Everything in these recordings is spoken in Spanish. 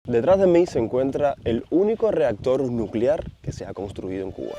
Detrás de mí se encuentra el único reactor nuclear que se ha construido en Cuba.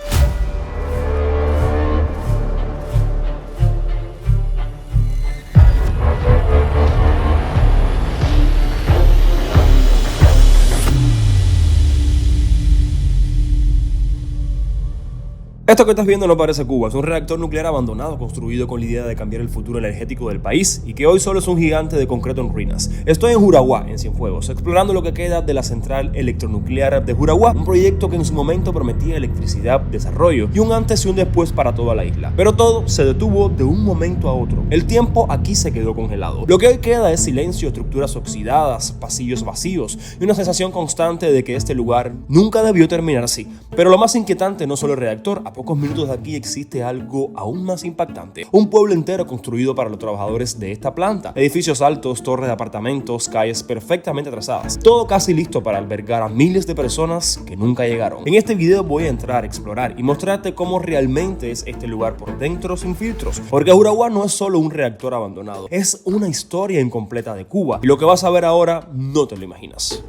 Esto que estás viendo no parece Cuba, es un reactor nuclear abandonado construido con la idea de cambiar el futuro energético del país y que hoy solo es un gigante de concreto en ruinas. Estoy en Juraguá, en Cienfuegos, explorando lo que queda de la central electronuclear de Juraguá, un proyecto que en su momento prometía electricidad, desarrollo y un antes y un después para toda la isla. Pero todo se detuvo de un momento a otro. El tiempo aquí se quedó congelado. Lo que hoy queda es silencio, estructuras oxidadas, pasillos vacíos y una sensación constante de que este lugar nunca debió terminar así. Pero lo más inquietante no solo el reactor, a pocos minutos de aquí existe algo aún más impactante. Un pueblo entero construido para los trabajadores de esta planta. Edificios altos, torres de apartamentos, calles perfectamente trazadas. Todo casi listo para albergar a miles de personas que nunca llegaron. En este video voy a entrar, explorar y mostrarte cómo realmente es este lugar por dentro sin filtros. Porque Juraguá no es solo un reactor abandonado, es una historia incompleta de Cuba. Y lo que vas a ver ahora no te lo imaginas.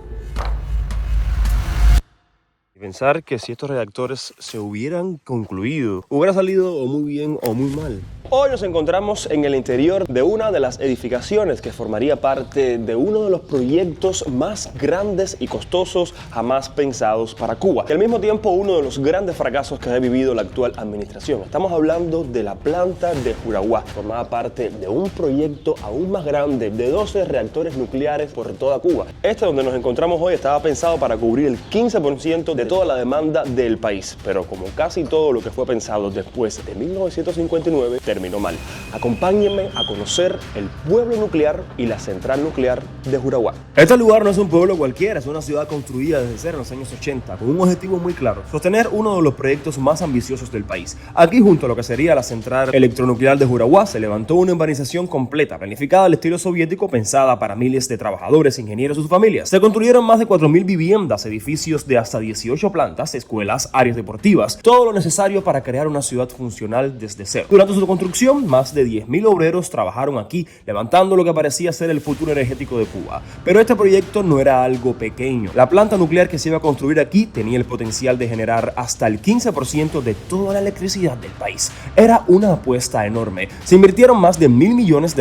Pensar que si estos reactores se hubieran concluido, hubiera salido o muy bien o muy mal. Hoy nos encontramos en el interior de una de las edificaciones que formaría parte de uno de los proyectos más grandes y costosos jamás pensados para Cuba. Y al mismo tiempo uno de los grandes fracasos que ha vivido la actual administración. Estamos hablando de la planta de Juraguá. Formaba parte de un proyecto aún más grande de 12 reactores nucleares por toda Cuba. Este donde nos encontramos hoy estaba pensado para cubrir el 15% de toda la demanda del país. Pero como casi todo lo que fue pensado después de 1959, terminó mal. Acompáñenme a conocer el pueblo nuclear y la central nuclear de Juraguá. Este lugar no es un pueblo cualquiera, es una ciudad construida desde cero en los años 80 con un objetivo muy claro: sostener uno de los proyectos más ambiciosos del país. Aquí, junto a lo que sería la central electronuclear de Juraguá, se levantó una urbanización completa, planificada al estilo soviético, pensada para miles de trabajadores, ingenieros y sus familias. Se construyeron más de 4.000 viviendas, edificios de hasta 18 plantas, escuelas, áreas deportivas, todo lo necesario para crear una ciudad funcional desde cero. Durante su construcción, más de 10.000 obreros trabajaron aquí, levantando lo que parecía ser el futuro energético de Cuba. Pero este proyecto no era algo pequeño. La planta nuclear que se iba a construir aquí tenía el potencial de generar hasta el 15% de toda la electricidad del país. Era una apuesta enorme. Se invirtieron más de $1.000 millones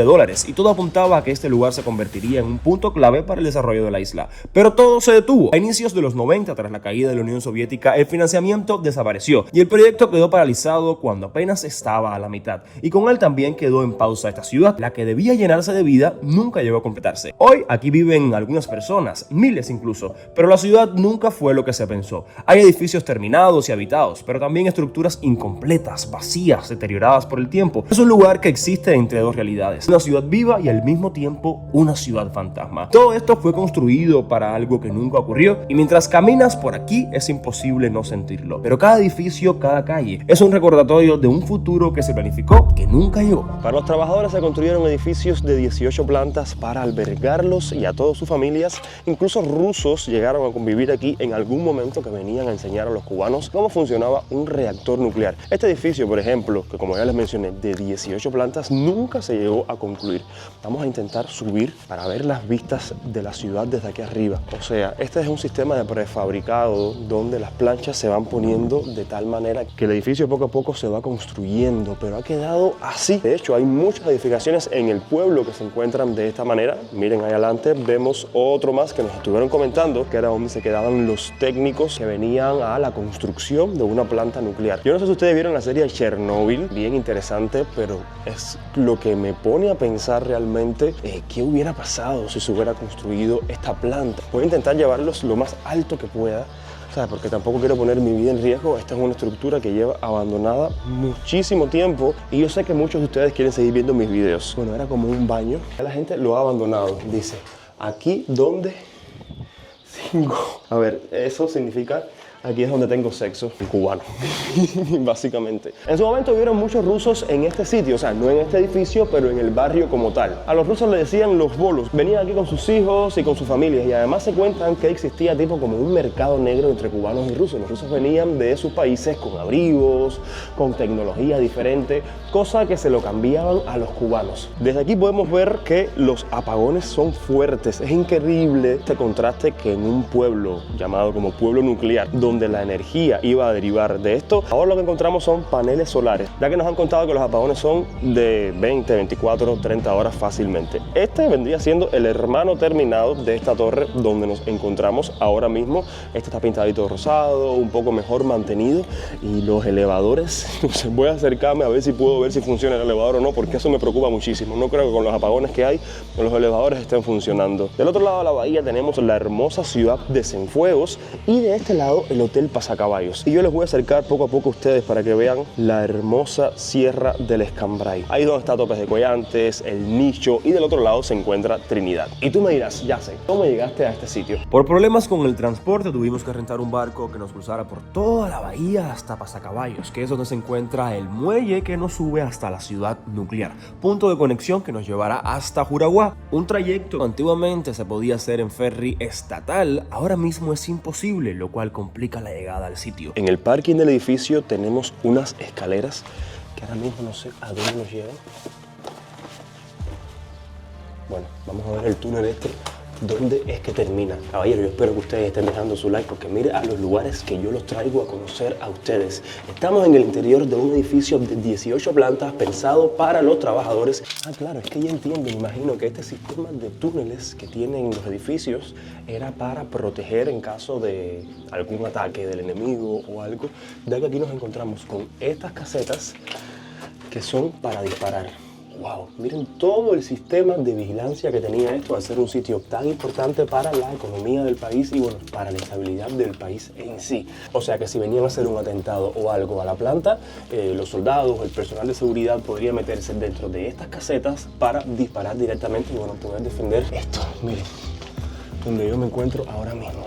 y todo apuntaba a que este lugar se convertiría en un punto clave para el desarrollo de la isla. Pero todo se detuvo. A inicios de los 90, tras la caída de la Unión Soviética, el financiamiento desapareció y el proyecto quedó paralizado cuando apenas estaba a la mitad. Y con él también quedó en pausa esta ciudad. La que debía llenarse de vida nunca llegó a completarse. Hoy aquí viven algunas personas, miles incluso, pero la ciudad nunca fue lo que se pensó. Hay edificios terminados y habitados, pero también estructuras incompletas, vacías, deterioradas por el tiempo. Es un lugar que existe entre dos realidades: una ciudad viva y al mismo tiempo una ciudad fantasma. Todo esto fue construido para algo que nunca ocurrió y mientras caminas por aquí es imposible no sentirlo. Pero cada edificio, cada calle es un recordatorio de un futuro que se planificó que nunca llegó. Para los trabajadores se construyeron edificios de 18 plantas para albergarlos y a todas sus familias. Incluso rusos llegaron a convivir aquí en algún momento, que venían a enseñar a los cubanos cómo funcionaba un reactor nuclear. Este edificio, por ejemplo, que como ya les mencioné, de 18 plantas, nunca se llegó a concluir. Vamos a intentar subir para ver las vistas de la ciudad desde aquí arriba. O sea, este es un sistema de prefabricado donde las planchas se van poniendo de tal manera que el edificio poco a poco se va construyendo, pero ha quedado así. De hecho, hay muchas edificaciones en el pueblo que se encuentran de esta manera. Miren, ahí adelante vemos otro más que nos estuvieron comentando, que era donde se quedaban los técnicos que venían a la construcción de una planta nuclear. Yo no sé si ustedes vieron la serie Chernobyl, bien interesante, pero es lo que me pone a pensar realmente qué hubiera pasado si se hubiera construido esta planta. Voy a intentar llevarlos lo más alto que pueda, porque tampoco quiero poner mi vida en riesgo. Esta es una estructura que lleva abandonada muchísimo tiempo y yo sé que muchos de ustedes quieren seguir viendo mis videos. Bueno, era como un baño. La gente lo ha abandonado. Dice, aquí donde 5. A ver, eso significa Aquí es donde tengo sexo cubano, básicamente. En su momento vivieron muchos rusos en este sitio, o sea, no en este edificio, pero en el barrio como tal. A los rusos le decían los bolos. Venían aquí con sus hijos y con sus familias, y además se cuentan que existía tipo como un mercado negro entre cubanos y rusos. Los rusos venían de sus países con abrigos, con tecnología diferente, cosa que se lo cambiaban a los cubanos. Desde aquí podemos ver que los apagones son fuertes. Es increíble este contraste que en un pueblo llamado como pueblo nuclear, donde la energía iba a derivar de esto, ahora lo que encontramos son paneles solares, ya que nos han contado que los apagones son de 20, 24, 30 horas fácilmente. Este vendría siendo el hermano terminado de esta torre donde nos encontramos ahora mismo. Este está pintadito rosado, un poco mejor mantenido, y los elevadores, voy a acercarme a ver si puedo ver si funciona el elevador o no, porque eso me preocupa muchísimo. No creo que con los apagones que hay los elevadores estén funcionando. Del otro lado de la bahía tenemos la hermosa ciudad de Cienfuegos y de este lado el Hotel Pasacaballos. Y yo les voy a acercar poco a poco a ustedes para que vean la hermosa Sierra del Escambray. Ahí donde está Topes de Collantes, el Nicho, y del otro lado se encuentra Trinidad. Y tú me dirás, ya sé, ¿cómo llegaste a este sitio? Por problemas con el transporte tuvimos que rentar un barco que nos cruzara por toda la bahía hasta Pasacaballos, que es donde se encuentra el muelle que nos sube hasta la ciudad nuclear, punto de conexión que nos llevará hasta Juraguá. Un trayecto que antiguamente se podía hacer en ferry estatal, ahora mismo es imposible, lo cual complica la llegada al sitio. En el parking del edificio tenemos unas escaleras que ahora mismo no sé a dónde nos llevan. Bueno, vamos a ver el túnel este, ¿dónde es que termina? Caballero, yo espero que ustedes estén dejando su like, porque mire a los lugares que yo los traigo a conocer a ustedes. Estamos en el interior de un edificio de 18 plantas pensado para los trabajadores. Ah, claro, es que ya entiendo, me imagino que este sistema de túneles que tienen los edificios era para proteger en caso de algún ataque del enemigo o algo, ya que aquí nos encontramos con estas casetas que son para disparar. Wow, miren todo el sistema de vigilancia que tenía esto al ser un sitio tan importante para la economía del país y bueno, para la estabilidad del país en sí. O sea que si venían a hacer un atentado o algo a la planta, los soldados, el personal de seguridad podría meterse dentro de estas casetas para disparar directamente y bueno, poder defender esto. Miren, donde yo me encuentro ahora mismo.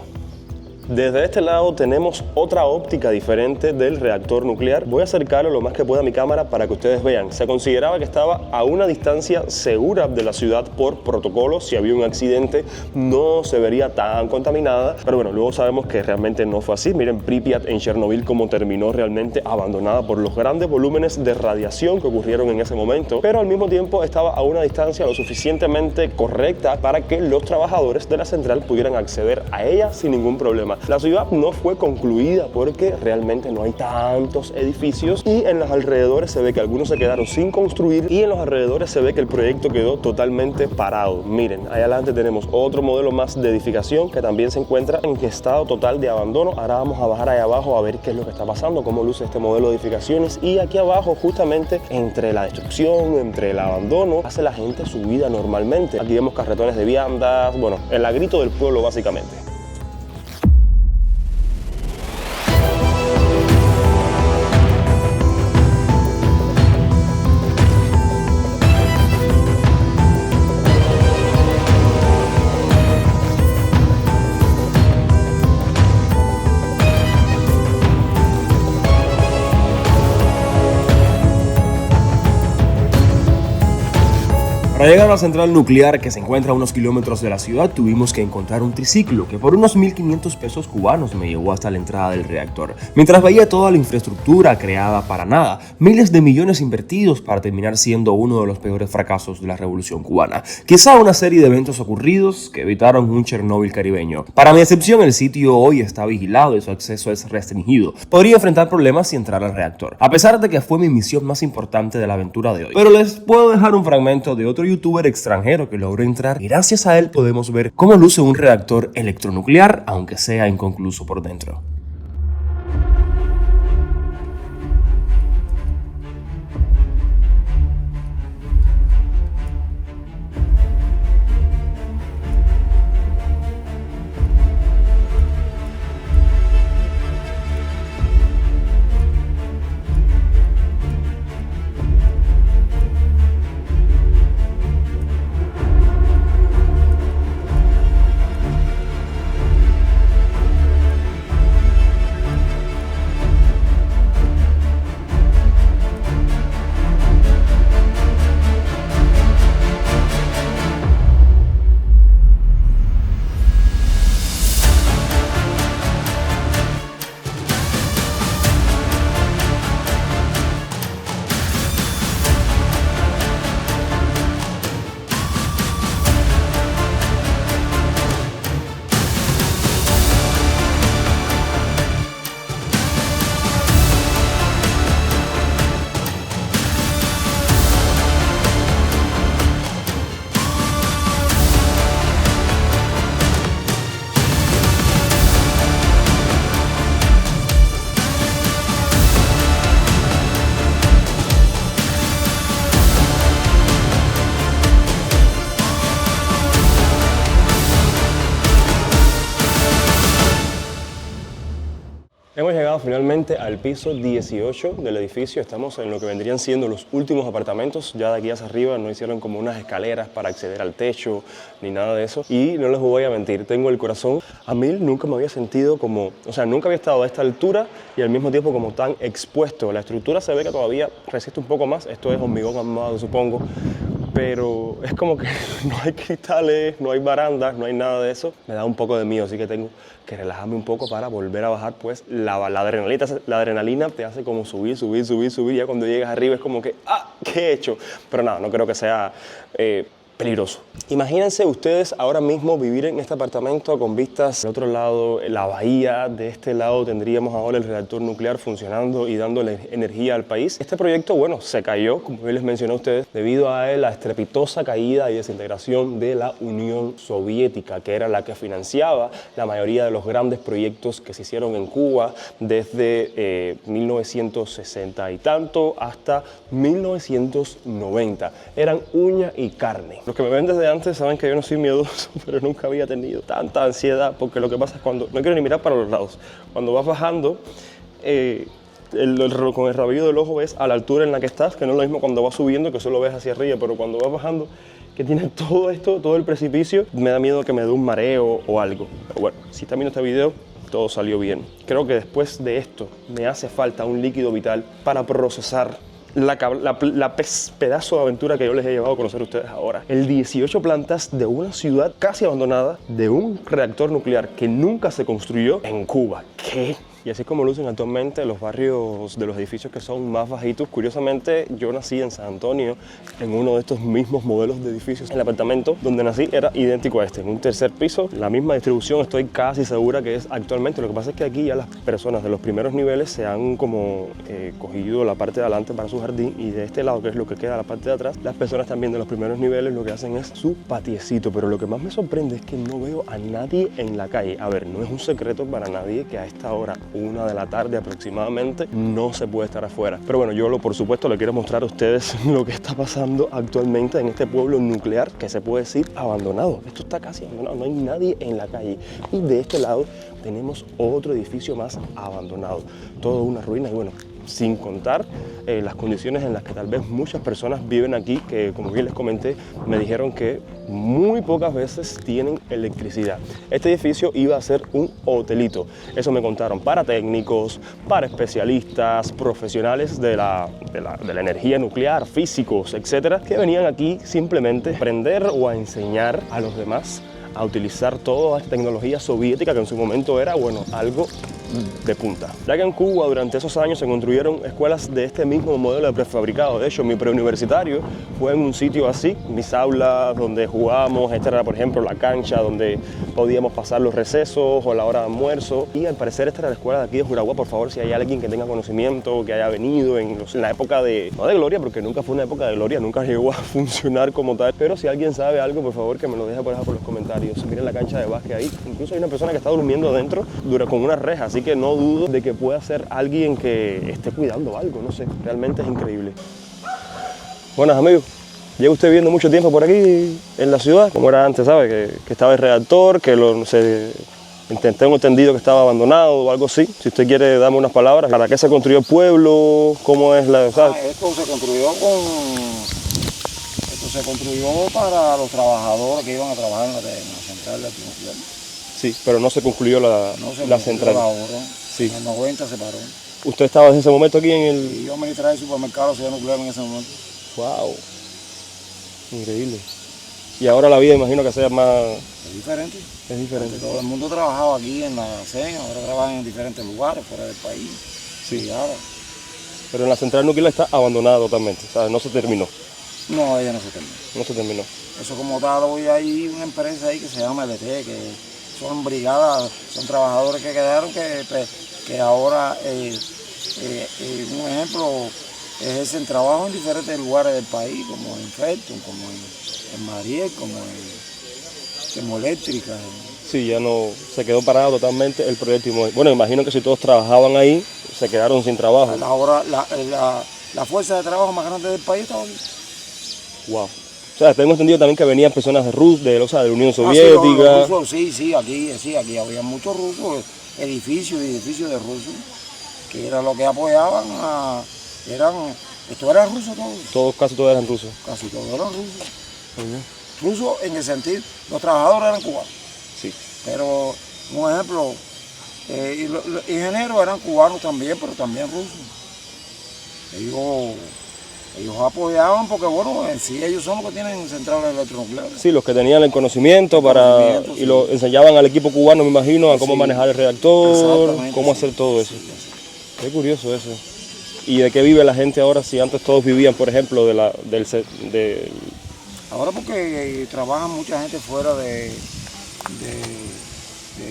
Desde este lado tenemos otra óptica diferente del reactor nuclear. Voy a acercarlo lo más que pueda a mi cámara para que ustedes vean. Se consideraba que estaba a una distancia segura de la ciudad por protocolo. Si había un accidente no se vería tan contaminada, pero bueno, luego sabemos que realmente no fue así. Miren Pripyat en Chernobyl cómo terminó realmente abandonada por los grandes volúmenes de radiación que ocurrieron en ese momento, pero al mismo tiempo estaba a una distancia lo suficientemente correcta para que los trabajadores de la central pudieran acceder a ella sin ningún problema. La ciudad no fue concluida porque realmente no hay tantos edificios y en los alrededores se ve que algunos se quedaron sin construir y en los alrededores se ve que el proyecto quedó totalmente parado. Miren, ahí adelante tenemos otro modelo más de edificación que también se encuentra en estado total de abandono. Ahora vamos a bajar ahí abajo a ver qué es lo que está pasando, cómo luce este modelo de edificaciones, y aquí abajo justamente entre la destrucción, entre el abandono, hace la gente su vida normalmente. Aquí vemos carretones de viandas, bueno, el lagrito del pueblo básicamente. Para llegar a la central nuclear que se encuentra a unos kilómetros de la ciudad tuvimos que encontrar un triciclo que por unos 1.500 pesos cubanos me llevó hasta la entrada del reactor. Mientras veía toda la infraestructura creada para nada, miles de millones invertidos para terminar siendo uno de los peores fracasos de la revolución cubana. Quizá una serie de eventos ocurridos que evitaron un Chernobyl caribeño. Para mi excepción, el sitio hoy está vigilado y su acceso es restringido. Podría enfrentar problemas si entrara al reactor, a pesar de que fue mi misión más importante de la aventura de hoy. Pero les puedo dejar un fragmento de otro youtuber extranjero que logró entrar y gracias a él podemos ver cómo luce un reactor electronuclear, aunque sea inconcluso por dentro. Hemos llegado finalmente al piso 18 del edificio. Estamos en lo que vendrían siendo los últimos apartamentos. Ya de aquí hacia arriba no hicieron como unas escaleras para acceder al techo ni nada de eso. Y no les voy a mentir, tengo el corazón a mil. Nunca me había sentido como, o sea, nunca había estado a esta altura y al mismo tiempo como tan expuesto. La estructura se ve que todavía resiste un poco más. Esto es hormigón armado, supongo. Pero es como que no hay cristales, no hay barandas, no hay nada de eso. Me da un poco de miedo, así que tengo que relajarme un poco para volver a bajar, pues la adrenalina te hace como subir. Ya cuando llegas arriba es como que, ¿qué he hecho? Pero nada, no creo que sea peligroso. Imagínense ustedes ahora mismo vivir en este apartamento con vistas al otro lado, la bahía. De este lado tendríamos ahora el reactor nuclear funcionando y dándole energía al país. Este proyecto, bueno, se cayó, como yo les mencioné a ustedes, debido a la estrepitosa caída y desintegración de la Unión Soviética, que era la que financiaba la mayoría de los grandes proyectos que se hicieron en Cuba desde 1960 y tanto hasta 1990. Eran uña y carne. Los que me ven desde antes saben que yo no soy miedoso, pero nunca había tenido tanta ansiedad, porque lo que pasa es cuando no quiero ni mirar para los lados. Cuando vas bajando, con el rabillo del ojo ves a la altura en la que estás, que no es lo mismo cuando vas subiendo, que solo ves hacia arriba, pero cuando vas bajando, que tienes todo esto, todo el precipicio, me da miedo que me dé un mareo o algo. Pero bueno, si están viendo este video, todo salió bien. Creo que después de esto me hace falta un líquido vital para procesar pedazo de aventura que yo les he llevado a conocer a ustedes ahora. El 18 plantas de una ciudad casi abandonada, de un reactor nuclear que nunca se construyó en Cuba. ¿Qué? Y así es como lucen actualmente los barrios de los edificios que son más bajitos. Curiosamente, yo nací en San Antonio, en uno de estos mismos modelos de edificios. El apartamento donde nací era idéntico a este, en un tercer piso. La misma distribución, estoy casi segura que es actualmente. Lo que pasa es que aquí ya las personas de los primeros niveles se han como cogido la parte de adelante para su jardín, y de este lado, que es lo que queda la parte de atrás, las personas también de los primeros niveles lo que hacen es su patiecito. Pero lo que más me sorprende es que no veo a nadie en la calle. A ver, no es un secreto para nadie que a esta hora, 1 de la tarde aproximadamente, no se puede estar afuera. Pero bueno, yo por supuesto le quiero mostrar a ustedes lo que está pasando actualmente en este pueblo nuclear que se puede decir abandonado. Esto está casi abandonado, no hay nadie en la calle. Y de este lado tenemos otro edificio más abandonado, todo una ruina. Y bueno, sin contar las condiciones en las que tal vez muchas personas viven aquí, que como bien les comenté, me dijeron que muy pocas veces tienen electricidad. Este edificio iba a ser un hotelito, eso me contaron, para técnicos, para especialistas, profesionales de la energía nuclear, físicos, etcétera, que venían aquí simplemente a aprender o a enseñar a los demás a utilizar toda esta tecnología soviética que en su momento era, bueno, algo de punta. Ya que en Cuba durante esos años se construyeron escuelas de este mismo modelo de prefabricado. De hecho, mi preuniversitario fue en un sitio así, mis aulas donde jugábamos. Esta era, por ejemplo, la cancha donde podíamos pasar los recesos o la hora de almuerzo. Y al parecer esta era la escuela de aquí de Juragua. Por favor, si hay alguien que tenga conocimiento, que haya venido en la época de, no de gloria, porque nunca fue una época de gloria, nunca llegó a funcionar como tal, pero si alguien sabe algo, por favor que me lo deje por los comentarios. Miren la cancha de básquet ahí, incluso hay una persona que está durmiendo adentro con una reja, así que no dudo de que pueda ser alguien que esté cuidando algo, no sé, realmente es increíble. Buenas amigos, lleva usted viviendo mucho tiempo por aquí en la ciudad, como era antes, ¿sabe? Que estaba el redactor, que tengo entendido que estaba abandonado o algo así. Si usted quiere darme unas palabras, ¿para qué se construyó el pueblo? ¿Cómo es la...? Esto se construyó para los trabajadores que iban a trabajar en la central de nuclear. Sí, pero no se concluyó la central. Sí. En el 90 se paró. ¿Usted estaba en ese momento aquí en el...? Sí, yo administraba el supermercado de Ciudad Nuclear en ese momento. ¡Wow! Increíble. Y ahora la vida imagino que sea más... Es diferente. Es diferente. Porque todo el mundo trabajaba aquí en la CEN, ahora trabajan en diferentes lugares fuera del país. Sí. Ahora. Pero en la central nuclear está abandonada totalmente, o sea, no se terminó. No, ella no se terminó. No se terminó. Eso como tal, hoy hay una empresa ahí que se llama LT, que son brigadas, son trabajadores que quedaron que ahora, un ejemplo, ejercen trabajo en diferentes lugares del país, como en Felton, como en Mariel, como en Termoeléctrica. Sí, ya no, se quedó parado totalmente el proyecto. Bueno, imagino que si todos trabajaban ahí, se quedaron sin trabajo. Ahora la fuerza de trabajo más grande del país está aquí. Wow. O sea, tengo entendido también que venían personas de o sea, de la Unión Sí, Soviética. los rusos, sí, aquí había muchos rusos, edificios y edificios de rusos, que era lo que apoyaban esto era ruso todo. Casi todos eran rusos. Casi todos eran rusos. Rusos en el sentido, los trabajadores eran cubanos. Sí. Pero, un ejemplo, y los ingenieros eran cubanos también, pero también rusos. Ellos apoyaban porque, bueno, en sí ellos son los que tienen centrales electronucleares. Sí, los que tenían el conocimiento y sí. lo enseñaban al equipo cubano, me imagino, a cómo manejar el reactor, cómo hacer todo eso. Sí, así. Qué curioso eso. ¿Y de qué vive la gente ahora si antes todos vivían, por ejemplo, Ahora porque trabajan mucha gente fuera de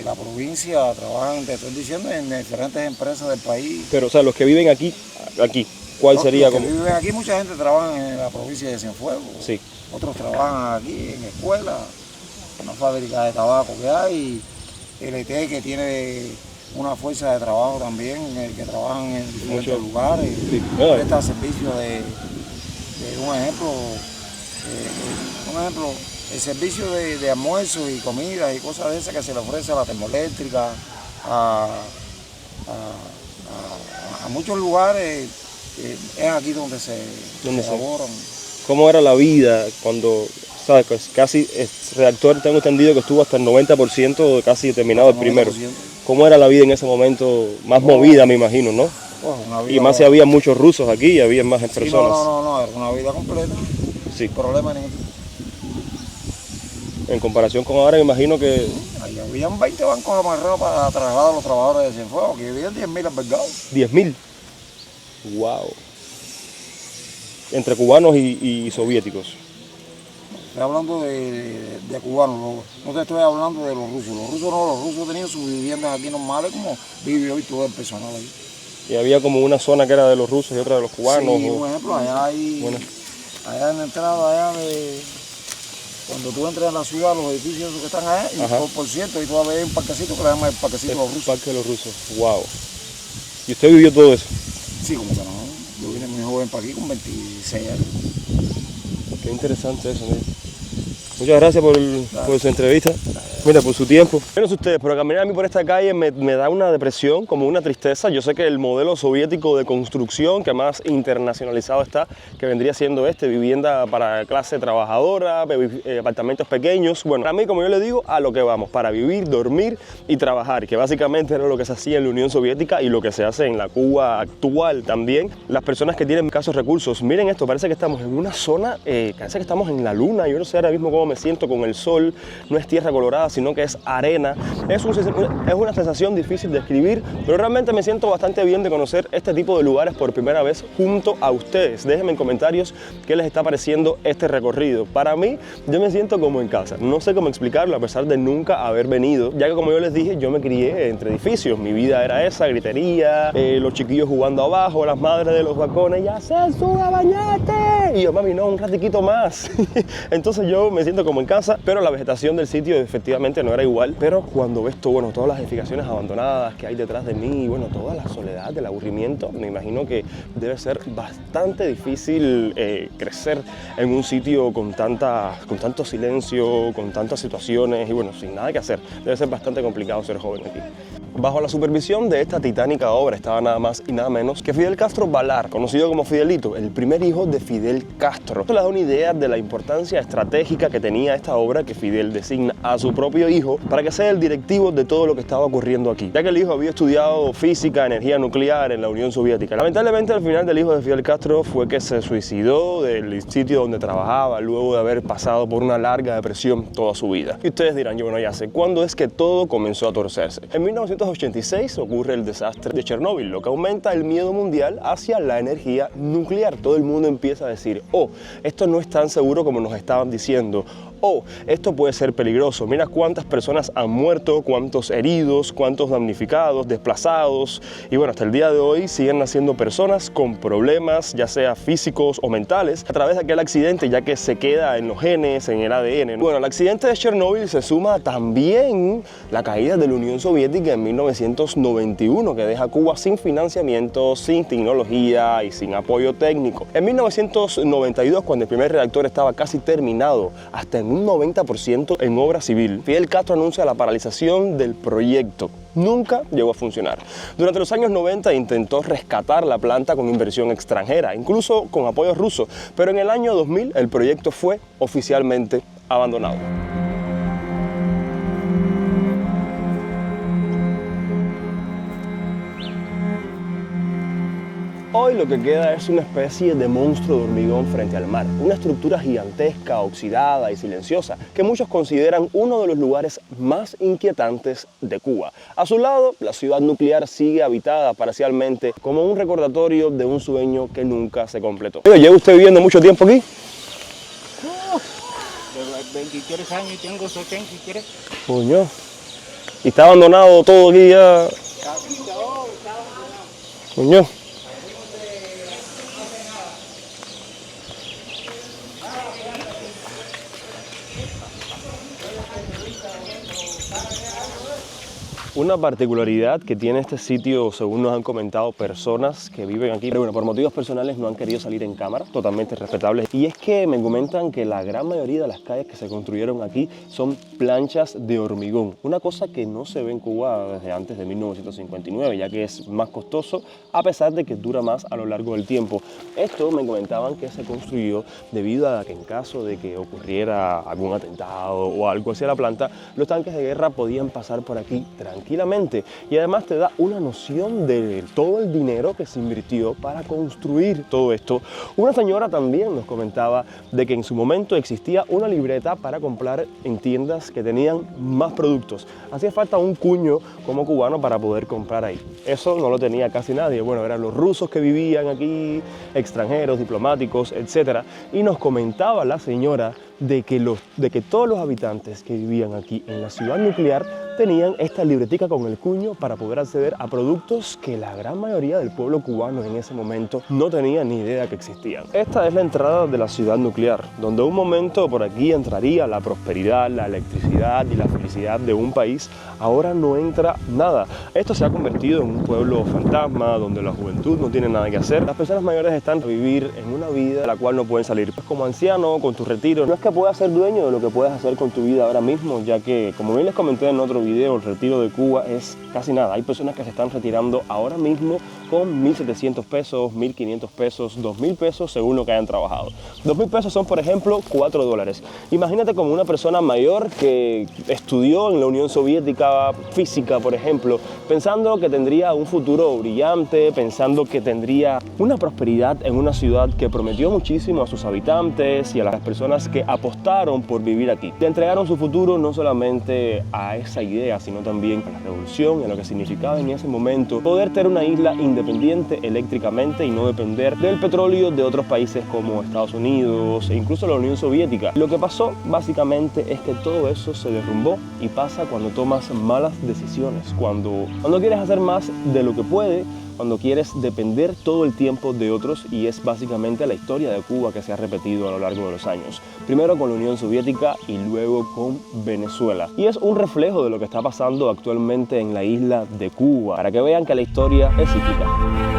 la provincia, trabajan, te estoy diciendo, en diferentes empresas del país. Pero, o sea, los que viven aquí, ¿cuál sería Los que como? viven aquí, mucha gente trabaja en la provincia de Cienfuegos. Sí. Otros trabajan aquí en escuelas, en una fábrica de tabaco que hay, LT que tiene una fuerza de trabajo también, que trabajan en diferentes lugares, Sí. presta servicio de un ejemplo, el servicio de almuerzo y comida y cosas de esas que se le ofrece a la termoeléctrica, a muchos lugares, es aquí donde se elaboran. ¿Cómo era la vida cuando, sabes, pues casi el reactor, tengo entendido que estuvo hasta el 90% casi terminado el primero? ¿Cómo era la vida en ese momento? Más movida, me imagino, ¿no? Y más si había muchos rusos aquí y había más personas. No, era una vida completa. Sí. Problema ninguno. En comparación con ahora, me imagino que... Ahí habían 20 bancos amarrados para trasladar a los trabajadores de Cienfuegos, que vivían 10.000 albergados. 10.000. Wow. Entre cubanos y soviéticos. Estoy hablando de cubanos, no te estoy hablando de los rusos. Los rusos tenían sus viviendas aquí normales como vive hoy todo el personal ahí. Y había como una zona que era de los rusos y otra de los cubanos. Sí, por ejemplo, allá allá en la entrada cuando tú entras en la ciudad, los edificios que están allá, y por cierto, ahí todavía hay un parquecito que le llaman el parquecito de los rusos. Parque de los rusos, wow. ¿Y usted vivió todo eso? Sí, como que no. Yo vine muy joven para aquí con 26 años. Qué interesante eso, mira. Muchas gracias por su entrevista. Mira, por su tiempo. Yo no sé ustedes, pero caminar a mí por esta calle me da una depresión, como una tristeza. Yo sé que el modelo soviético de construcción, que más internacionalizado está, que vendría siendo vivienda para clase trabajadora, apartamentos pequeños. Bueno, a mí, como yo le digo, a lo que vamos, para vivir, dormir y trabajar, que básicamente era lo que se hacía en la Unión Soviética y lo que se hace en la Cuba actual también. Las personas que tienen escasos recursos, miren esto, parece que estamos en una zona, parece que estamos en la luna. Yo no sé ahora mismo cómo me siento con el sol, no es tierra colorada, sino que es arena. Es una sensación difícil de describir, pero realmente me siento bastante bien de conocer este tipo de lugares por primera vez junto a ustedes. Déjenme en comentarios qué les está pareciendo este recorrido. Para mí, yo me siento como en casa. No sé cómo explicarlo a pesar de nunca haber venido, ya que como yo les dije, yo me crié entre edificios. Mi vida era esa, gritería, los chiquillos jugando abajo, las madres de los balcones, ya se sube a bañarte. Y yo, mami, no, un ratiquito más. Entonces yo me siento como en casa, pero la vegetación del sitio efectivamente no era igual. Pero cuando ves todo, todas las edificaciones abandonadas que hay detrás de mí, toda la soledad, el aburrimiento, me imagino que debe ser bastante difícil crecer en un sitio con tanto silencio, con tantas situaciones y sin nada que hacer. Debe ser bastante complicado ser joven aquí. Bajo la supervisión de esta titánica obra estaba nada más y nada menos que Fidel Castro Balar, conocido como Fidelito, el primer hijo de Fidel Castro. Esto le da una idea de la importancia estratégica que tenía esta obra, que Fidel designa a su propio hijo para que sea el directivo de todo lo que estaba ocurriendo aquí, ya que el hijo había estudiado física, energía nuclear en la Unión Soviética. Lamentablemente, al final del hijo de Fidel Castro fue que se suicidó del sitio donde trabajaba luego de haber pasado por una larga depresión toda su vida. Y ustedes dirán, ya sé, ¿cuándo es que todo comenzó a torcerse? En 1986 ocurre el desastre de Chernóbil, lo que aumenta el miedo mundial hacia la energía nuclear. Todo el mundo empieza a decir, esto no es tan seguro como nos estaban diciendo, oh, esto puede ser peligroso, mira cuántas personas han muerto, cuántos heridos, cuántos damnificados, desplazados, y bueno, hasta el día de hoy siguen naciendo personas con problemas, ya sea físicos o mentales, a través de aquel accidente, ya que se queda en los genes, en el ADN. Bueno, al accidente de Chernobyl se suma también la caída de la Unión Soviética en 1991, que deja a Cuba sin financiamiento, sin tecnología y sin apoyo técnico. En 1992, cuando el primer reactor estaba casi terminado, hasta en un 90% en obra civil, Fidel Castro anuncia la paralización del proyecto. Nunca llegó a funcionar. Durante los años 90 intentó rescatar la planta con inversión extranjera, incluso con apoyo ruso, pero en el año 2000 el proyecto fue oficialmente abandonado. Hoy lo que queda es una especie de monstruo de hormigón frente al mar, una estructura gigantesca, oxidada y silenciosa, que muchos consideran uno de los lugares más inquietantes de Cuba. A su lado, la ciudad nuclear sigue habitada parcialmente como un recordatorio de un sueño que nunca se completó. ¿Lleva usted viviendo mucho tiempo aquí? De 23 años y tengo 73. Coño. ¿Y está abandonado todo aquí ya? Coño. Una particularidad que tiene este sitio, según nos han comentado personas que viven aquí, pero bueno, por motivos personales no han querido salir en cámara, totalmente respetables, y es que me comentan que la gran mayoría de las calles que se construyeron aquí son planchas de hormigón, una cosa que no se ve en Cuba desde antes de 1959, ya que es más costoso, a pesar de que dura más a lo largo del tiempo. Esto me comentaban que se construyó debido a que en caso de que ocurriera algún atentado o algo hacia la planta, los tanques de guerra podían pasar por aquí tranquilamente, y además te da una noción de todo el dinero que se invirtió para construir todo esto. Una señora también nos comentaba de que en su momento existía una libreta para comprar en tiendas que tenían más productos. Hacía falta un cuño como cubano para poder comprar ahí. Eso no lo tenía casi nadie. Bueno, eran los rusos que vivían aquí, extranjeros, diplomáticos, etc. Y nos comentaba la señora de que todos los habitantes que vivían aquí en la ciudad nuclear tenían esta libretica con el cuño para poder acceder a productos que la gran mayoría del pueblo cubano en ese momento no tenía ni idea que existían. Esta es la entrada de la ciudad nuclear, donde un momento por aquí entraría la prosperidad, la electricidad y la felicidad de un país. Ahora no entra nada. Esto se ha convertido en un pueblo fantasma, donde la juventud no tiene nada que hacer. Las personas mayores están a vivir en una vida de la cual no pueden salir. Como anciano, con tu retiro, no es que puedas ser dueño de lo que puedes hacer con tu vida ahora mismo, ya que, como bien les comenté en otro video, el retiro de Cuba es casi nada. Hay personas que se están retirando ahora mismo con 1.700 pesos, 1.500 pesos, 2.000 pesos según lo que hayan trabajado. 2.000 pesos son, por ejemplo, $4. Imagínate como una persona mayor que estudió en la Unión Soviética física, por ejemplo, pensando que tendría un futuro brillante, pensando que tendría una prosperidad en una ciudad que prometió muchísimo a sus habitantes y a las personas que apostaron por vivir aquí. Le entregaron su futuro no solamente a esa idea, sino también a la revolución y a lo que significaba en ese momento poder tener una isla independiente eléctricamente y no depender del petróleo de otros países como Estados Unidos e incluso la Unión Soviética. Lo que pasó básicamente es que todo eso se derrumbó y pasa cuando tomas malas decisiones, cuando quieres hacer más de lo que puedes, cuando quieres depender todo el tiempo de otros, y es básicamente la historia de Cuba que se ha repetido a lo largo de los años. Primero con la Unión Soviética y luego con Venezuela. Y es un reflejo de lo que está pasando actualmente en la isla de Cuba, para que vean que la historia es cíclica.